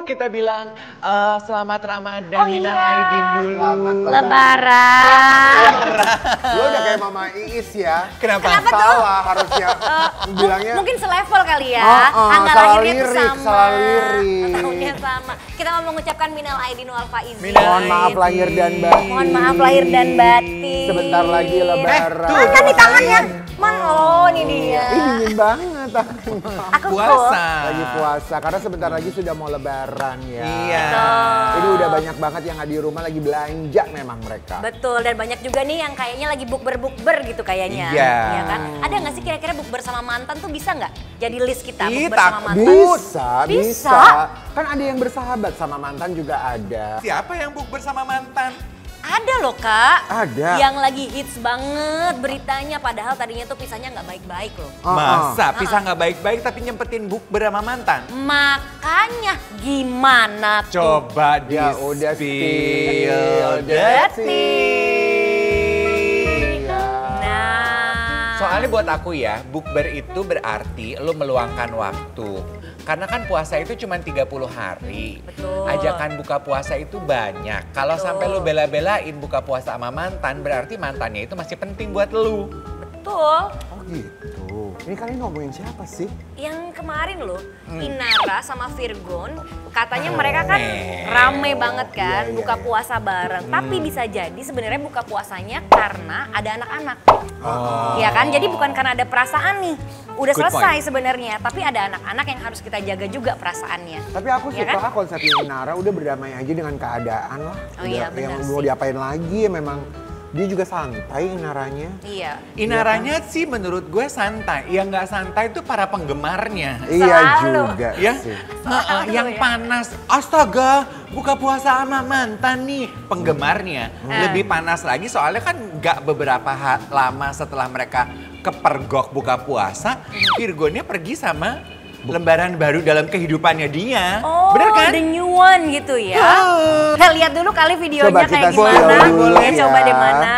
kita bilang selamat Ramadan minal aidin dulu. Lebaran. Lo udah kayak Mama Iis ya. Kenapa? Salah harusnya bilangnya. Mungkin selevel kali ya. Tanggal salah lahirnya tuh lirik, sama. salah lirik. Tahunnya sama. Kita mau mengucapkan minal aidin wal faizin. Mohon maaf lahir dan batin. Mohon maaf lahir dan batin. Sebentar lagi Lebaran. Mana nih tangannya? Oh, ini dia. Ih, dingin banget aku. Aku Puasa. Lagi puasa karena sebentar lagi sudah mau Lebaran ya. Iya. Ini udah banyak banget yang di rumah lagi belanja memang mereka. Betul, dan banyak juga nih yang kayaknya lagi bukber-bukber gitu kayaknya. Iya. Ya kan? Ada nggak sih kira-kira bukber sama mantan tuh bisa nggak jadi list kita Ih, bukber sama mantan? Bisa. Kan ada yang bersahabat sama mantan juga ada. Siapa yang bukber sama mantan? Ada loh Kak. Ada. Yang lagi hits banget beritanya, padahal tadinya tuh pisahnya nggak baik-baik loh. Masa pisah nggak baik-baik tapi nyempetin bukber sama mantan? Makanya gimana tuh? Coba Ya udah spill the Detik. Nah. Soalnya buat aku ya, bukber itu berarti lo meluangkan waktu. Karena kan puasa itu cuma 30 hari. Betul. Ajakan buka puasa itu banyak. Kalau Betul. sampai lo bela-belain buka puasa sama mantan, berarti mantannya itu masih penting buat lo. Betul. Oh gitu. Ini kalian ngomongin siapa sih? Yang kemarin loh, Inara sama Virgon, katanya mereka kan rame banget kan Iya, buka iya. puasa bareng. Tapi bisa jadi sebenarnya buka puasanya karena ada anak-anak. Ya kan, jadi bukan karena ada perasaan nih. Udah Good selesai point. sebenarnya, tapi ada anak-anak yang harus kita jaga juga perasaannya. Tapi aku Ya suka kan? konsepnya Nara udah berdamai aja dengan keadaan lah. Oh iya, Udah, yang benar mau sih. diapain lagi ya memang dia juga santai Naranya. Iya. Inaranya sih menurut gue santai. Yang nggak santai itu para penggemarnya. Iya Selalu. juga Ya, sih. yang ya. panas. Astaga, buka puasa sama mantan nih. Penggemarnya lebih panas lagi soalnya kan nggak beberapa lama setelah mereka kepergok buka puasa, Virgonnya pergi sama lembaran baru dalam kehidupannya dia. Oh, Bener kan? the new one gitu ya. Lihat dulu kali videonya Coba kita kayak spill gimana. dulu Ya, ya. coba di mana.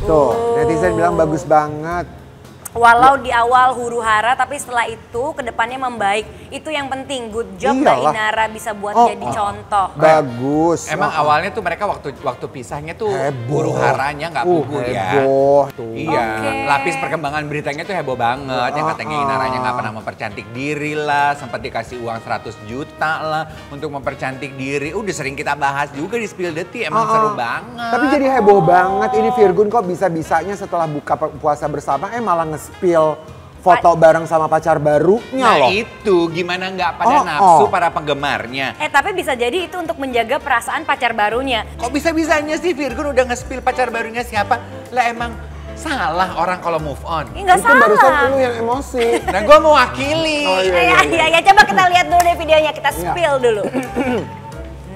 Tuh, netizen bilang bagus banget. Walau di awal huru hara, tapi setelah itu kedepannya membaik. Itu yang penting. Good job Mbak Iyalah. Inara bisa buat Oh, jadi oh. contoh. Bagus. Emang Oh, awalnya tuh mereka waktu pisahnya tuh heboh. huru haranya nggak pugu ya. Heboh tuh. Iya, Oke. lapis perkembangan beritanya tuh heboh banget. Yang katanya Inaranya nggak pernah mempercantik diri lah, sempat dikasih uang 100 juta lah untuk mempercantik diri. Udah sering kita bahas juga di Spill the Tea, emang seru banget. Tapi jadi heboh banget ini Virgun kok bisa-bisanya setelah buka puasa bersama malah nge-spill foto bareng sama pacar barunya Nah loh. itu gimana nggak pada Oh, nafsu oh. para penggemarnya. Tapi bisa jadi itu untuk menjaga perasaan pacar barunya. Kok bisa-bisanya sih Virgun udah nge-spill pacar barunya siapa? Lah emang salah orang kalau move on. Nggak Itu barusan salah. lu yang emosi. Nah gue mewakili. Oh, iya. Iya, coba kita lihat dulu deh videonya, kita Iya. spill dulu.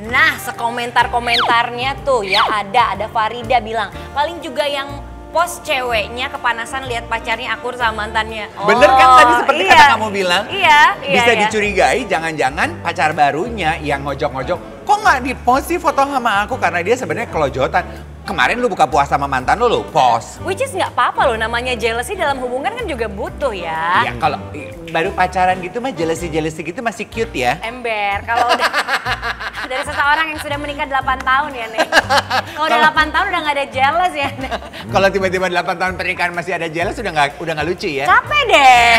Nah, sekomentar-komentarnya tuh ya ada Farida bilang, paling juga yang post ceweknya kepanasan lihat pacarnya akur sama mantannya. Bener kan tadi seperti iya. kata kamu bilang? Iya, Bisa iya. dicurigai jangan-jangan pacar barunya yang ngojok-ngojok. Kok nggak di-post sih foto sama aku? Karena dia sebenarnya kelojotan. Kemarin lu buka puasa sama mantan lu post. Which is nggak apa-apa loh, namanya jealousy dalam hubungan kan juga butuh ya. Ya kalau baru pacaran gitu mah jealousy gitu masih cute ya. Ember, kalau udah dari seseorang yang sudah menikah 8 tahun ya nih. Kalau udah 8 tahun udah nggak ada jealous ya. Kalau tiba-tiba 8 tahun pernikahan masih ada jealous udah nggak lucu ya. Capek deh.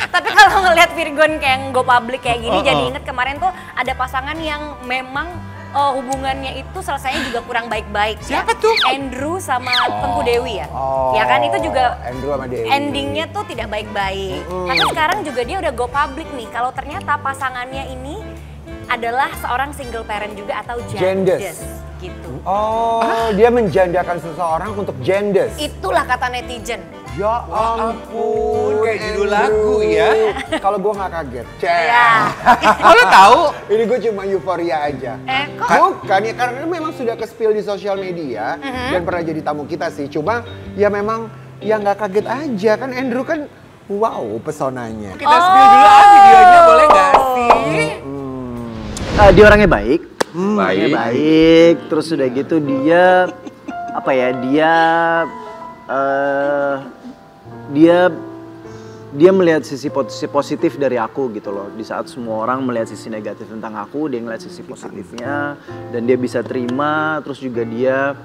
Tapi kalau ngelihat Virgon kayak go public kayak gini, jadi inget kemarin tuh ada pasangan yang memang hubungannya itu selesainya juga kurang baik-baik. Siapa tuh? Andrew sama Tengku Dewi ya. Ya kan itu juga Andrew sama Dewi. endingnya tuh tidak baik-baik. Tapi sekarang juga dia udah go public nih. Kalau ternyata pasangannya ini adalah seorang single parent juga atau Gendes. jandes gitu. Oh, dia menjandakan seseorang untuk gendes. Itulah kata netizen. Ya ampun, kayak judul Andrew. lagu ya. Kalau gue nggak kaget. Cek. Ya. Kalau tahu Ini gue cuma euforia aja. Kok? Bukan ya, karena memang sudah ke-spill di sosial media dan pernah jadi tamu kita sih. Cuma ya memang ya nggak kaget aja kan Andrew kan wow pesonanya. kita spill dulu videonya boleh nggak sih? Dia orangnya baik. Baik. Baik. Terus udah gitu dia apa ya? Dia melihat sisi positif dari aku gitu loh. Di saat semua orang melihat sisi negatif tentang aku, dia ngeliat sisi positifnya dan dia bisa terima. Terus juga dia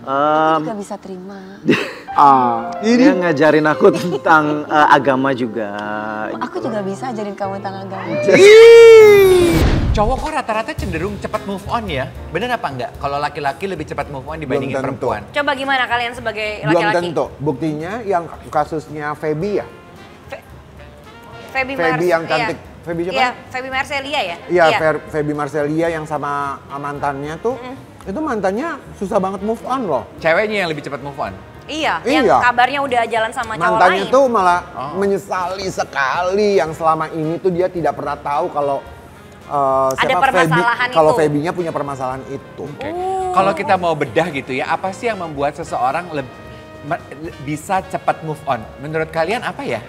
Juga bisa terima. dia ngajarin aku tentang agama juga. Aku juga bisa ajarin kamu tentang agama. Cowok kok rata-rata cenderung cepat move on ya? Bener apa enggak? Kalau laki-laki lebih cepat move on dibandingin Belum tentu. perempuan. Coba gimana kalian sebagai Belum laki-laki? tentu. Buktinya yang kasusnya Feby ya? Feby yang cantik. Feby siapa? Iya, Feby Marcelia ya? Iya, Feby Marcelia yang sama mantannya tuh, itu mantannya susah banget move on loh. Ceweknya yang lebih cepat move on. Iya, Iya. yang kabarnya udah jalan sama cowok Mantannya lain. tuh malah menyesali sekali yang selama ini tuh dia tidak pernah tahu kalau permasalahan kalau itu. Febynya punya permasalahan itu. Oke. Kalau kita mau bedah gitu ya, apa sih yang membuat seseorang bisa cepat move on? Menurut kalian apa ya?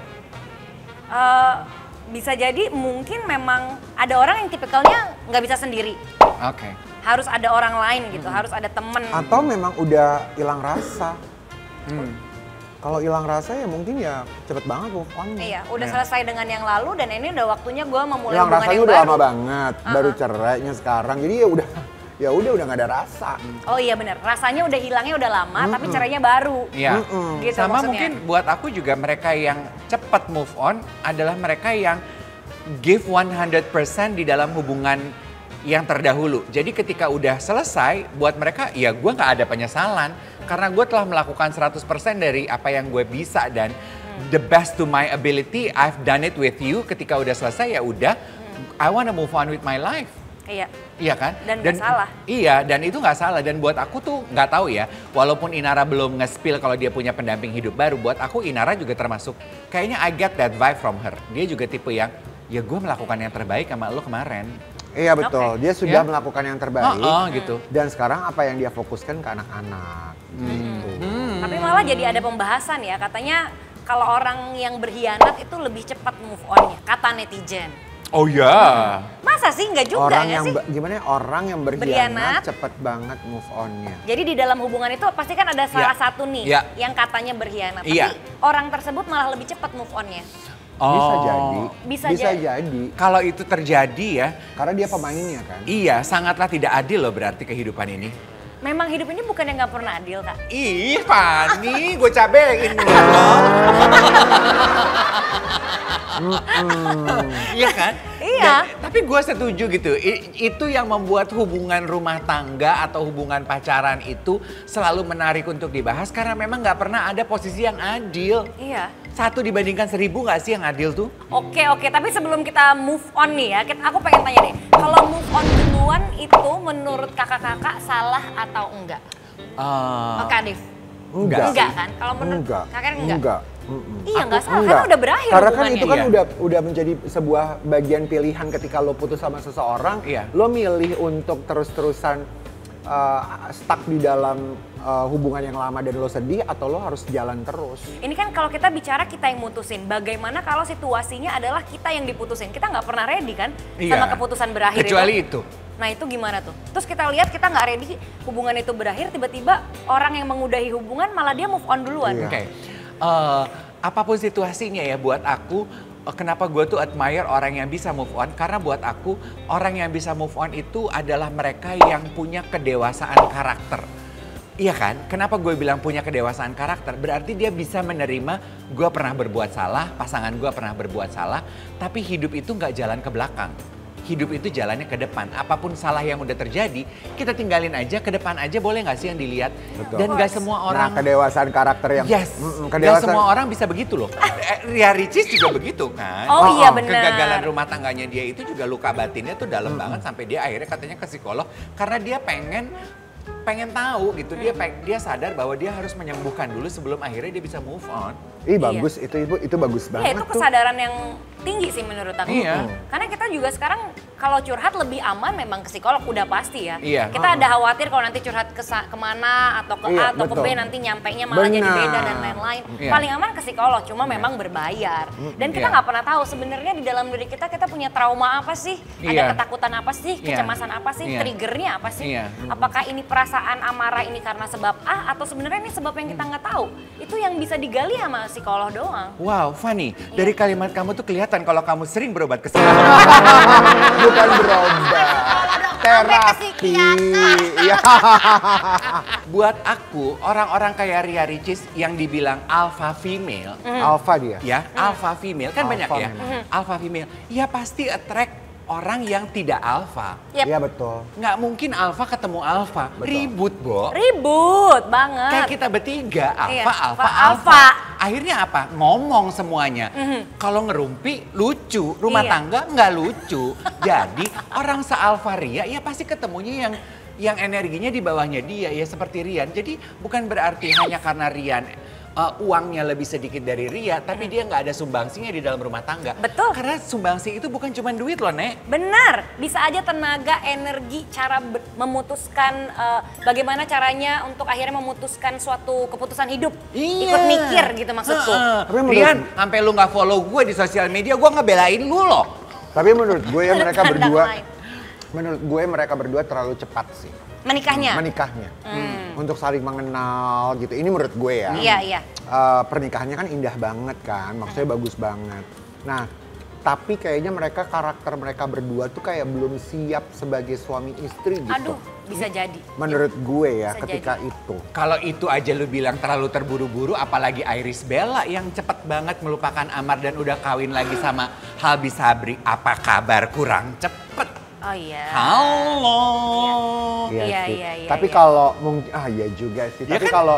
Bisa jadi mungkin memang ada orang yang tipikalnya nggak bisa sendiri. Oke. Harus ada orang lain gitu, harus ada temen. Atau memang udah hilang rasa. Kalau hilang rasa ya mungkin ya cepet banget move on. Iya, udah selesai dengan yang lalu dan ini udah waktunya gue memulai Hilang hubungan rasanya yang udah baru. lama banget, baru cerainya sekarang. Jadi ya udah nggak ada rasa. Oh iya benar, rasanya udah hilangnya udah lama tapi cerainya baru. Iya. Gitu Sama maksudnya. mungkin buat aku juga mereka yang cepat move on adalah mereka yang give 100% di dalam hubungan yang terdahulu. Jadi ketika udah selesai, buat mereka ya gue nggak ada penyesalan. Karena gue telah melakukan 100% dari apa yang gue bisa dan the best to my ability, I've done it with you. Ketika udah selesai ya udah, I wanna move on with my life. Iya. Iya kan? Dan nggak salah. Iya, dan itu nggak salah. Dan buat aku tuh nggak tahu ya, walaupun Inara belum nge-spill kalau dia punya pendamping hidup baru, buat aku Inara juga termasuk, kayaknya I get that vibe from her. Dia juga tipe yang, ya gue melakukan yang terbaik sama lo kemarin. Iya betul, dia sudah Ya. melakukan yang terbaik. Gitu. Dan sekarang apa yang dia fokuskan ke anak-anak. Gitu. Tapi malah jadi ada pembahasan ya, katanya kalau orang yang berkhianat itu lebih cepat move on-nya, kata netizen. Oh ya. Masa sih? Nggak juga Orang nggak yang sih? gimana ya, orang yang Berkhianat. berkhianat cepet banget move on-nya. Jadi di dalam hubungan itu pasti kan ada salah Iya. satu nih Iya. yang katanya berkhianat. Iya. Tapi orang tersebut malah lebih cepat move on-nya. Bisa Oh. jadi. Bisa jadi. Kalau itu terjadi ya, Karena dia pemainnya kan. iya sangatlah tidak adil loh berarti kehidupan ini. Memang hidup ini bukan yang nggak pernah adil, Kak. Ih, Fani, gue cabein loh. Iya kan? Iya. Tapi gue setuju gitu. Itu yang membuat hubungan rumah tangga atau hubungan pacaran itu selalu menarik untuk dibahas karena memang nggak pernah ada posisi yang adil. Iya. 1 dibandingkan 1000 nggak sih yang adil tuh? Oke, tapi sebelum kita move on nih ya, aku pengen tanya deh. Kalau move on duluan itu menurut kakak-kakak salah atau enggak? Kak Div? Enggak. Enggak kan? Kalau menurut kakak enggak? Enggak. Iya enggak salah, Enggak. karena udah berakhir Karena kan hubungannya. itu kan Iya. udah menjadi sebuah bagian pilihan ketika lo putus sama seseorang. Iya. Lo milih untuk terus-terusan stuck di dalam hubungan yang lama dan lo sedih atau lo harus jalan terus. Ini kan kalau kita bicara kita yang mutusin, bagaimana kalau situasinya adalah kita yang diputusin? Kita nggak pernah ready kan sama keputusan berakhir Kecuali itu. itu. Nah itu gimana tuh? Terus kita lihat kita nggak ready, hubungan itu berakhir, tiba-tiba orang yang mengudahi hubungan malah dia move on duluan. Iya. Oke. Apapun situasinya ya buat aku, kenapa gue tuh admire orang yang bisa move on? Karena buat aku orang yang bisa move on itu adalah mereka yang punya kedewasaan karakter. Iya kan? Kenapa gue bilang punya kedewasaan karakter? Berarti dia bisa menerima gue pernah berbuat salah, pasangan gue pernah berbuat salah, tapi hidup itu nggak jalan ke belakang. Hidup itu jalannya ke depan. Apapun salah yang udah terjadi, kita tinggalin aja ke depan aja, boleh nggak sih yang dilihat? Betul. Dan nggak semua orang. Nah, kedewasaan karakter yang Yes, gak semua orang bisa begitu loh. Ria Ricis juga begitu kan. Oh iya benar. Kegagalan rumah tangganya dia itu juga luka batinnya tuh dalam banget sampai dia akhirnya katanya ke psikolog karena dia pengen pengen tahu gitu. Dia sadar bahwa dia harus menyembuhkan dulu sebelum akhirnya dia bisa move on. Ih bagus itu ibu, itu bagus banget Iya, itu tuh. kesadaran yang tinggi sih menurut aku. Iya. Karena kita juga sekarang kalau curhat lebih aman memang ke psikolog udah pasti ya. Iya. Kita ada khawatir kalau nanti curhat kemana atau ke Iya, A atau ke B betul. nanti nyampainya malah jadi Benar. beda dan lain-lain. Iya. Paling aman ke psikolog, cuma memang berbayar. Dan kita Iya. nggak pernah tahu sebenarnya di dalam diri kita punya trauma apa sih? Iya. Ada ketakutan apa sih? Iya. Kecemasan apa sih? Iya. Triggernya apa sih? Iya. Apakah ini perasaan amarah ini karena sebab A atau sebenarnya ini sebab yang kita nggak tahu? Itu yang bisa digali sama psikolog doang. Wow, Fanny, dari kalimat kamu tuh kelihatan kalau kamu sering berobat ke Bukan berobat, terapi. Iya. Buat aku, orang-orang kayak Ria Ricis yang dibilang alpha female, Alpha dia. ya, alpha female kan Alpha banyak ya. memang. Alpha female, ya pasti attract orang yang tidak alpha. Yep. Iya betul. Nggak mungkin alpha ketemu alpha, Betul. ribut, Bo. Ribut banget. Kayak kita bertiga, Iya, alpha, alpha, alpha. alpha. Akhirnya apa? Ngomong semuanya. Kalau ngerumpi lucu, rumah Iya. tangga nggak lucu. Jadi orang se-alpha Ria ya pasti ketemunya yang energinya di bawahnya dia ya seperti Rian. Jadi bukan berarti hanya karena Rian uangnya lebih sedikit dari Ria, tapi dia nggak ada sumbangsinya di dalam rumah tangga. Betul. Karena sumbangsi itu bukan cuma duit loh, Nek. Benar, bisa aja tenaga, energi, cara memutuskan bagaimana caranya untuk akhirnya memutuskan suatu keputusan hidup. Ikut mikir gitu maksudku. Tapi menurut- Rian, sampai lu nggak follow gue di sosial media, gue ngebelain lu loh. Tapi menurut gue ya mereka Pandang berdua, lain. menurut gue mereka berdua terlalu cepat sih. Menikahnya? Menikahnya. Untuk saling mengenal gitu. Ini menurut gue ya. Iya, iya. Pernikahannya kan indah banget kan, maksudnya bagus banget. Nah, tapi kayaknya karakter mereka berdua tuh kayak belum siap sebagai suami istri gitu. Aduh, bisa jadi. Menurut gue ya Bisa ketika jadi. itu. Kalau itu aja lu bilang terlalu terburu-buru, apalagi Iris Bella yang cepet banget melupakan Amar dan udah kawin lagi sama Halbi Sabri. Apa kabar kurang cepet? Oh iya. Halo. Iya, sih. iya, iya, Tapi iya. kalau mungkin, iya juga sih. Ya Tapi kan? kalau